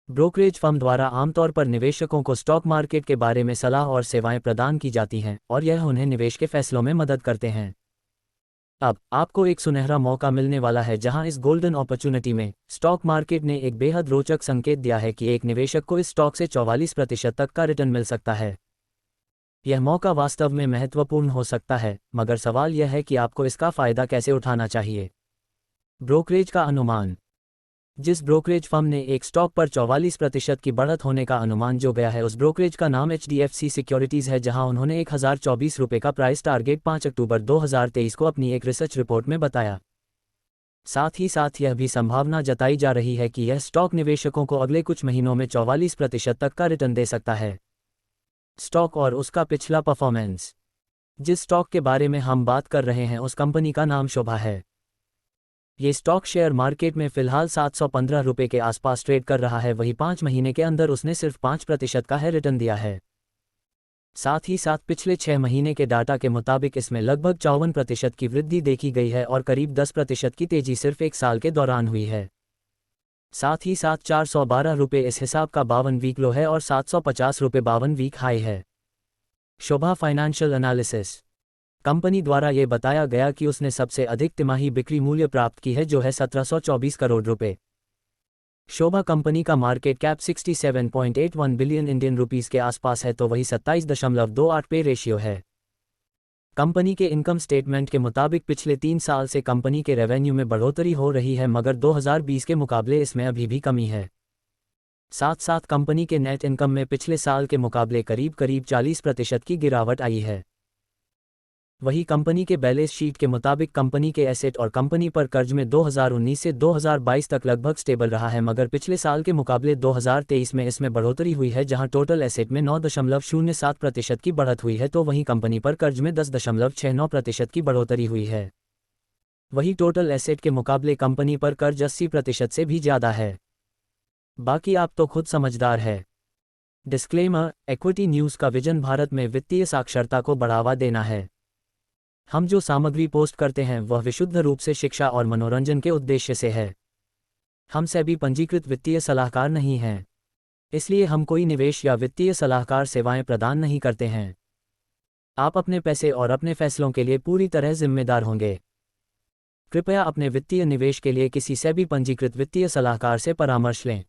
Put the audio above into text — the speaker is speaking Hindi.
ब्रोकरेज फर्म द्वारा आमतौर पर निवेशकों को स्टॉक मार्केट के बारे में सलाह और सेवाएं प्रदान की जाती हैं और यह उन्हें निवेश के फैसलों में मदद करते हैं। अब आपको एक सुनहरा मौका मिलने वाला है जहां इस गोल्डन अपॉर्चुनिटी में स्टॉक मार्केट ने एक बेहद रोचक संकेत दिया है कि एक निवेशक को इस स्टॉक से 44% तक का रिटर्न मिल सकता है। यह मौका वास्तव में महत्वपूर्ण हो सकता है, मगर सवाल यह है कि आपको इसका फायदा कैसे उठाना चाहिए। ब्रोकरेज का अनुमान। जिस ब्रोकरेज फर्म ने एक स्टॉक पर 44% की बढ़त होने का अनुमान जो गया है उस ब्रोकरेज का नाम HDFC सिक्योरिटीज़ है, जहां उन्होंने 1024 रुपये का प्राइस टारगेट 5 अक्टूबर 2023 को अपनी एक रिसर्च रिपोर्ट में बताया। साथ ही साथ यह भी संभावना जताई जा रही है कि यह स्टॉक निवेशकों को अगले कुछ महीनों में 44% तक का रिटर्न दे सकता है। स्टॉक और उसका पिछला परफॉर्मेंस। जिस स्टॉक के बारे में हम बात कर रहे हैं उस कंपनी का नाम शोभा है। ये स्टॉक शेयर मार्केट में फिलहाल 715 रुपये के आसपास ट्रेड कर रहा है, वही 5 महीने के अंदर उसने सिर्फ 5% का है रिटर्न दिया है। साथ ही साथ पिछले 6 महीने के डाटा के मुताबिक इसमें लगभग 54% की वृद्धि देखी गई है और करीब 10% की तेजी सिर्फ एक साल के दौरान हुई है। साथ ही साथ 412 रुपये इस हिसाब का 52 वीक लो है और 750 रुपये 52 वीक हाई है। शोभा फाइनेंशियल एनालिसिस। कंपनी द्वारा ये बताया गया कि उसने सबसे अधिक तिमाही बिक्री मूल्य प्राप्त की है जो है 1724 करोड़ रुपए। शोभा कंपनी का market cap 67.81 billion Indian rupees के आसपास है, तो वही 27.28 पे रेशियो है। कंपनी के इनकम स्टेटमेंट के मुताबिक पिछले 3 साल से कंपनी के रेवेन्यू में बढ़ोतरी हो रही है, मगर 2020 के मुकाबले इसमें अभी भी कमी है। साथ साथ कंपनी के नेट इनकम में पिछले साल के मुकाबले करीब 40% की गिरावट आई है। वही कंपनी के बैलेंस शीट के मुताबिक कंपनी के एसेट और कंपनी पर कर्ज में 2019 से 2022 तक लगभग स्टेबल रहा है, मगर पिछले साल के मुकाबले 2023 में इसमें बढ़ोतरी हुई है, जहां टोटल एसेट में 9.07% की बढ़त हुई है, तो वहीं कंपनी पर कर्ज में 10.69% की बढ़ोतरी हुई है। वही टोटल एसेट के मुकाबले कंपनी पर कर्ज 80% से भी ज़्यादा है। बाकी आप तो खुद समझदार है। डिस्क्लेमर: इक्विटी न्यूज़ का विजन भारत में वित्तीय साक्षरता को बढ़ावा देना है। हम जो सामग्री पोस्ट करते हैं वह विशुद्ध रूप से शिक्षा और मनोरंजन के उद्देश्य से है। हम सेबी पंजीकृत वित्तीय सलाहकार नहीं हैं, इसलिए हम कोई निवेश या वित्तीय सलाहकार सेवाएं प्रदान नहीं करते हैं। आप अपने पैसे और अपने फैसलों के लिए पूरी तरह जिम्मेदार होंगे। कृपया अपने वित्तीय निवेश के लिए किसी सेबी पंजीकृत वित्तीय सलाहकार से परामर्श लें।